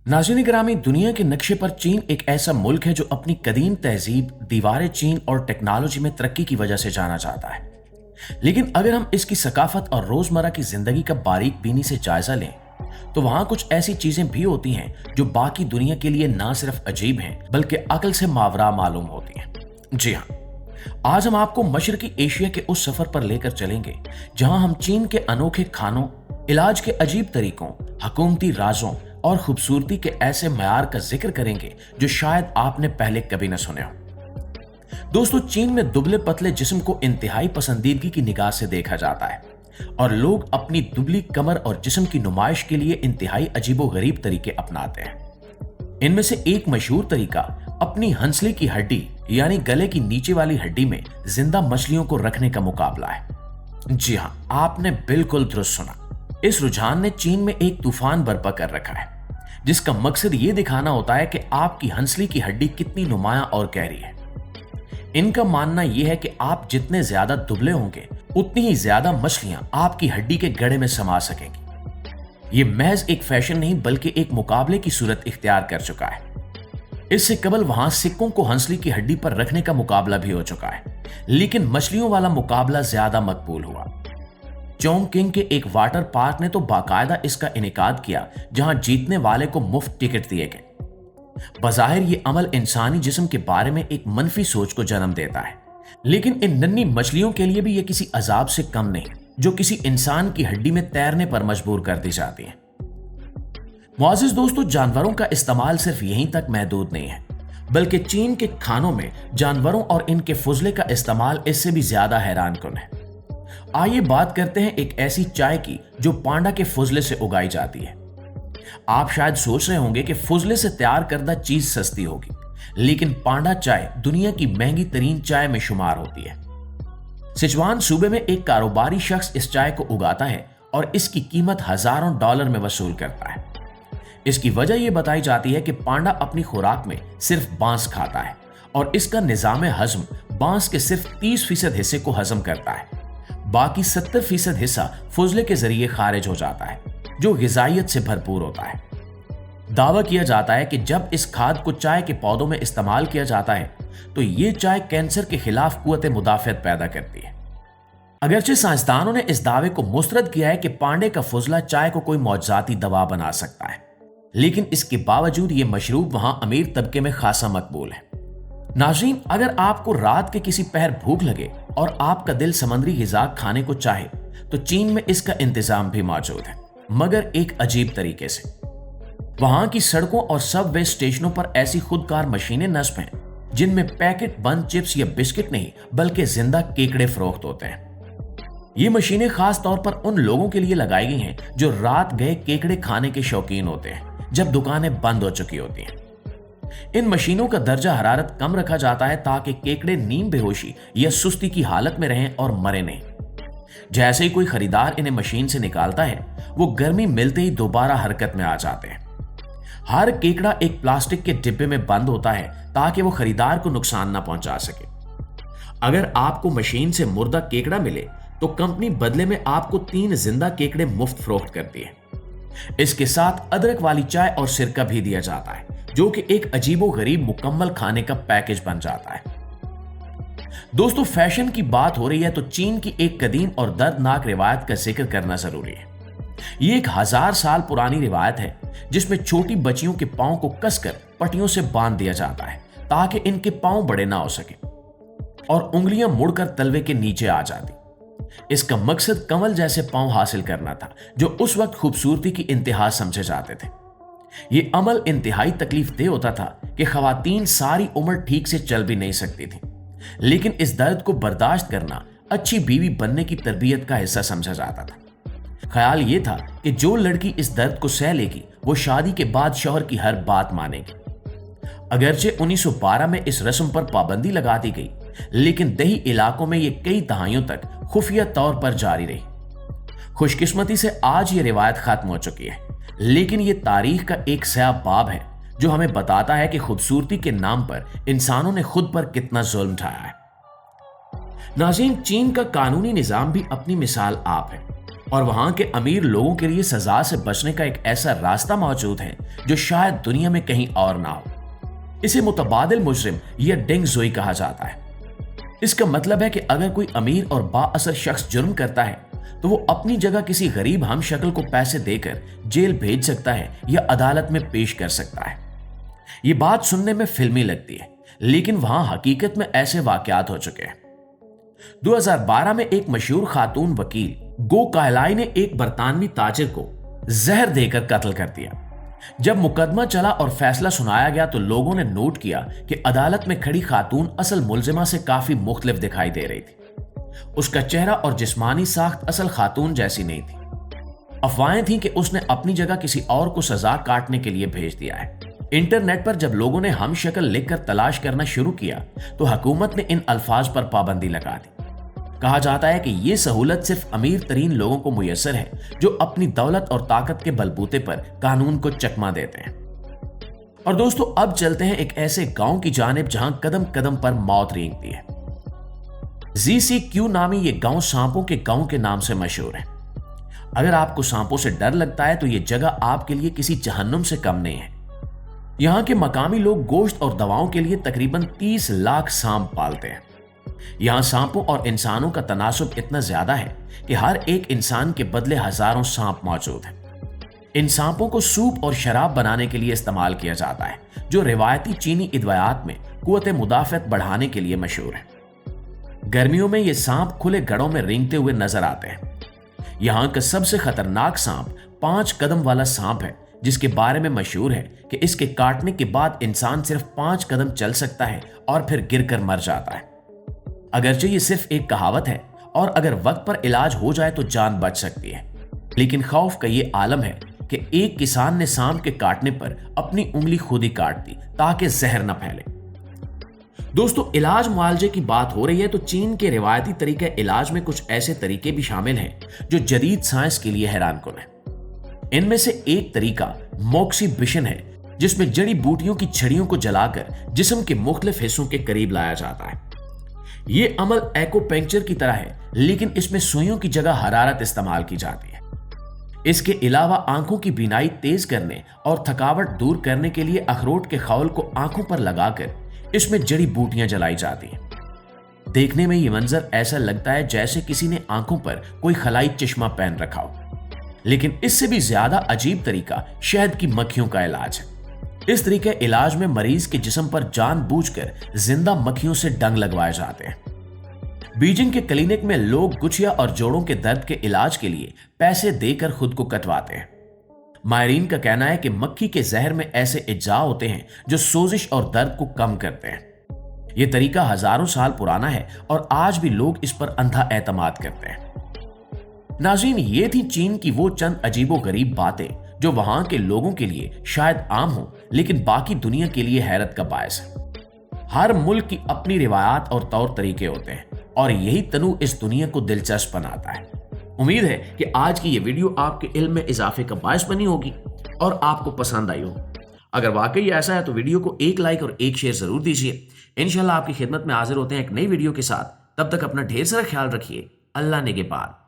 नाज़रीन ग्रामी, दुनिया के नक्शे पर चीन एक ऐसा मुल्क है जो अपनी कदीम तहजीब, दीवार चीन और टेक्नोलॉजी में तरक्की की वजह से जाना जाता है। लेकिन अगर हम इसकी सकाफत और रोजमर्रा की जिंदगी का बारीक बीनी से जायजा लें तो वहां कुछ ऐसी चीजें भी होती हैं जो बाकी दुनिया के लिए ना सिर्फ अजीब हैं बल्कि अकल से मावरा मालूम होती हैं। जी हाँ, आज हम आपको मशरकी एशिया के उस सफर पर लेकर चलेंगे जहां हम चीन के अनोखे खानों, इलाज के अजीब तरीकों, हुकूमती राजों और खूबसूरती के ऐसे मयार का जिक्र करेंगे जो शायद आपने पहले कभी न सुने हो। दोस्तों, चीन में दुबले पतले जिस्म को इंतहाई पसंदीदगी की निगाह से देखा जाता है और लोग अपनी दुबली कमर और जिस्म की नुमाइश के लिए इंतहाई अजीबोगरीब तरीके अपनाते हैं। इनमें से एक मशहूर तरीका अपनी हंसली की हड्डी यानी गले की नीचे वाली हड्डी में जिंदा मछलियों को रखने का मुकाबला है। जी हाँ, आपने बिल्कुल दुरुस्त सुना। इस रुझान ने चीन में एक तूफान बर्पा कर रखा है जिसका मकसद ये दिखाना होता है कि आपकी हंसली की हड्डी कितनी नुमाया और गहरी है। इनका मानना यह है कि आप जितने ज्यादा दुबले होंगे उतनी ही ज्यादा मछलियां आपकी हड्डी के गड़े में समा सकेंगी। ये महज एक फैशन नहीं बल्कि एक मुकाबले की सूरत इख्तियार कर चुका है। इससे कबल वहां सिक्कों को हंसली की हड्डी पर रखने का मुकाबला भी हो चुका है, लेकिन मछलियों वाला मुकाबला ज्यादा मकबूल हुआ। चोंगकिंग के एक वाटर पार्क ने तो बाकायदा इसका इनेकाद किया जहां जीतने वाले को मुफ्त टिकट दिए गए। बज़ाहिर ये अमल इंसानी जिस्म के बारे में एक मनफी सोच को जन्म देता है, लेकिन इन नन्ही मछलियों के लिए भी ये किसी अजाब से कम नहीं जो किसी इंसान की हड्डी में तैरने पर मजबूर कर दी जाती है। मुआज़िज़ दोस्तों, जानवरों का इस्तेमाल सिर्फ यहीं तक महदूद नहीं है बल्कि चीन के खानों में जानवरों और इनके फुजले का इस्तेमाल इससे भी ज्यादा हैरानकुन है। आइए बात करते हैं एक ऐसी चाय की जो पांडा के फुजले से उगाई जाती है। आप शायद सोच रहे होंगे कि फुजले से तैयार करदा चीज सस्ती होगी, लेकिन पांडा चाय दुनिया की महंगी तरीन चाय में शुमार होती है। सिचुआन सूबे में एक कारोबारी शख्स इस चाय को उगाता है और इसकी कीमत हजारों डॉलर में वसूल करता है। इसकी वजह यह बताई जाती है कि पांडा अपनी खुराक में सिर्फ बांस खाता है और इसका निजाम हजम बांस के सिर्फ 30% हिस्से को हजम करता है। बाकी 70% हिस्सा फुजले के जरिए खारिज हो जाता है जो गिजाइत से भरपूर होता है। दावा किया जाता है कि जब इस खाद को चाय के पौधों में इस्तेमाल किया जाता है तो ये चाय कैंसर के खिलाफ कुव्वत मुदाफियत पैदा करती है। अगरचे साइंसदानों ने इस दावे को मुस्तरद किया है कि पांडे का फुजला चाय को कोई मौजजाती दवा बना सकता है, लेकिन इसके बावजूद ये मशरूब वहां अमीर तबके में खासा मकबूल है। नाज़रीन, अगर आपको रात के किसी पहर भूख लगे और आपका दिल समंदरी ग़िज़ा खाने को चाहे तो चीन में इसका इंतजाम भी मौजूद है, मगर एक अजीब तरीके से। वहां की सड़कों और सबवे स्टेशनों पर ऐसी खुदकार मशीनें नस्ब हैं जिनमें पैकेट बंद चिप्स या बिस्किट नहीं बल्कि जिंदा केकड़े फरोख्त होते हैं। ये मशीनें खास तौर पर उन लोगों के लिए लगाई गई हैं जो रात गए केकड़े खाने के शौकीन होते हैं जब दुकानें बंद हो चुकी होती हैं। इन मशीनों का दर्जा हरारत कम रखा जाता है ताकि केकड़े नींद बेहोशी या सुस्ती की हालत में रहें और मरे नहीं। जैसे ही कोई खरीदार इन्हें मशीन से निकालता है वो गर्मी मिलते ही दोबारा हरकत में आ जाते हैं। हर केकड़ा एक प्लास्टिक के डिब्बे में बंद होता है ताकि वो खरीदार को नुकसान ना पहुंचा सके। अगर आपको मशीन से मुर्दा केकड़ा मिले तो कंपनी बदले में आपको 3 जिंदा केकड़े मुफ्त फरोख्त करती है। इसके साथ अदरक वाली चाय और सिरका भी दिया जाता है जो कि एक अजीबो गरीब मुकम्मल खाने का पैकेज बन जाता है। दोस्तों, फैशन की बात हो रही है तो चीन की एक कदीम और दर्दनाक रिवायत का जिक्र करना जरूरी है। ये एक 1000 साल पुरानी रिवायत है जिसमें छोटी बच्चियों के पांव को कसकर पट्टियों से बांध दिया जाता है ताकि इनके पांव बड़े ना हो सके और उंगलियां मुड़कर तलवे के नीचे आ जाती। इसका मकसद कमल जैसे पांव हासिल करना था जो उस वक्त खूबसूरती की इंतहा समझे जाते थे। ये अमल इंतहाई तकलीफदेह होता था कि खवातीन सारी उम्र ठीक से चल भी नहीं सकती थी, लेकिन इस दर्द को बर्दाश्त करना अच्छी बीवी बनने की तरबियत का हिस्सा समझा जाता था। ख्याल ये था कि जो लड़की इस दर्द को सह लेगी वो शादी के बाद शौहर की हर बात मानेगी। अगरचे 1912 में इस रस्म पर पाबंदी लगा दी गई, लेकिन दही इलाकों में ये कई दहाइयों तक खुफिया तौर पर जारी रही। खुशकिस्मती से आज ये रिवायत खत्म हो चुकी है, लेकिन ये तारीख का एक स्याह बाब है जो हमें बताता है कि खूबसूरती के नाम पर इंसानों ने खुद पर कितना जुल्म ढाया है। नाज़रीन, चीन का कानूनी निजाम भी अपनी मिसाल आप है। और वहां के अमीर लोगों के लिए सजा से बचने का एक ऐसा रास्ता मौजूद है जो शायद दुनिया में कहीं और ना हो। इसे मुतबादिल मुजरिम या डेंग जोई कहा जाता है। इसका मतलब है कि अगर कोई अमीर और बाअसर शख्स जुर्म करता है तो वो अपनी जगह किसी गरीब हमशक्ल को पैसे देकर जेल भेज सकता है या अदालत में पेश कर सकता है। ये बात सुनने में फिल्मी लगती है, लेकिन वहां हकीकत में ऐसे वाकयात हो चुके हैं। 2012 में एक मशहूर खातून वकील गो कायलाई ने एक बरतानवी ताजिर को जहर देकर कत्ल कर दिया। जब मुकदमा चला और फैसला सुनाया गया तो लोगों ने नोट किया कि अदालत में खड़ी खातून असल मुलजिमा से काफी मुख्तलिफ दिखाई दे रही थी। उसका चेहरा और जिस्मानी साख्त असल खातून जैसी नहीं थी। अफवाहें थीं कि उसने अपनी जगह किसी और को सजा काटने के लिए भेज दिया है। इंटरनेट पर जब लोगों ने हम शक्ल लिखकर तलाश करना शुरू किया तो हुकूमत ने इन अल्फाज पर पाबंदी लगा दी। कहा जाता है कि यह सहूलत सिर्फ अमीर तरीन लोगों को मुयस्सर है जो अपनी दौलत और ताकत के बलबूते पर कानून को चकमा देते हैं। और दोस्तों, अब चलते हैं एक ऐसे गांव की जानिब जहां कदम कदम पर मौत रेंगती है। ZCQ नामी ये गांव सांपों के गांव के नाम से मशहूर है। अगर आपको सांपों से डर लगता है तो ये जगह आपके लिए किसी जहन्नुम से कम नहीं है। यहां के मकामी लोग गोश्त और दवाओं के लिए तकरीबन 30 लाख सांप पालते हैं। यहां सांपों और इंसानों का तनासुब इतना ज्यादा है कि हर एक इंसान के बदले हजारों सांप मौजूद हैं। इन सांपों को सूप और शराब बनाने के लिए इस्तेमाल किया जाता है, जो रिवायती चीनी इदवायात में कुव्वत मुदाफ़त बढ़ाने के लिए मशहूर है। गर्मियों में ये सांप खुले गड़ों में रेंगते हुए नजर आते हैं। यहां का सबसे खतरनाक सांप 5 कदम वाला सांप है, जिसके बारे में मशहूर है कि इसके काटने के बाद इंसान सिर्फ 5 कदम चल सकता है और फिर गिरकर मर जाता है। अगरचे ये सिर्फ एक कहावत है और अगर वक्त पर इलाज हो जाए तो जान बच सकती है, लेकिन खौफ का ये आलम है कि एक किसान ने सांप के काटने पर अपनी उंगली खुद ही काट दी ताकि जहर न फैले। दोस्तों, इलाज मुआवजे की बात हो रही है तो चीन के रिवायती तरीके इलाज में कुछ ऐसे तरीके भी शामिल हैं जो जदीद साइंस के लिए हैरानकुन है। इनमें से एक तरीका मोक्सिबिशन है, जिसमें जड़ी बूटियों की छड़ियों को जलाकर जिस्म के मुख्तलिफ हिस्सों के करीब लाया जाता है। यह अमल एक्यूपंक्चर की तरह है, लेकिन इसमें सुइयों की जगह हरारत इस्तेमाल की जाती है। इसके अलावा आंखों की बीनाई तेज करने और थकावट दूर करने के लिए अखरोट के खौल को आंखों पर लगाकर इसमें जड़ी बूटियां जलाई जाती हैं। देखने में यह मंजर ऐसा लगता है जैसे किसी ने आंखों पर कोई खलाई चश्मा पहन रखा हो, लेकिन इससे भी ज्यादा अजीब तरीका शहद की मक्खियों का इलाज है। इस तरीके इलाज में मरीज के जिस्म पर जानबूझकर जिंदा मक्खियों से डंग लगवाए जाते हैं। बीजिंग के क्लिनिक में लोग गुठिया और जोड़ों के दर्द के इलाज के लिए पैसे देकर खुद को कटवाते हैं। माहिरीन का कहना है कि मक्खी के जहर में ऐसे इज्जा होते हैं जो सोजिश और दर्द को कम करते हैं। यह तरीका हजारों साल पुराना है और आज भी लोग इस पर अंधा एतमाद करते हैं। नाज़रीन, ये थी चीन की वो चंद अजीबो गरीब बातें जो वहां के लोगों के लिए शायद आम हो, लेकिन बाकी दुनिया के लिए हैरत का बायस है। हर मुल्क की अपनी रिवायात और तौर तरीके होते हैं और यही तनु इस दुनिया को दिलचस्प बनाता है। उम्मीद है कि आज की ये वीडियो आपके इल्म में इजाफे का बायस बनी होगी और आपको पसंद आई हो। अगर वाकई ऐसा है तो वीडियो को एक लाइक और एक शेयर जरूर दीजिए। इंशाल्लाह आपकी खिदमत में हाजिर होते हैं एक नई वीडियो के साथ। तब तक अपना ढेर सारा ख्याल रखिए। अल्लाह निगहबान।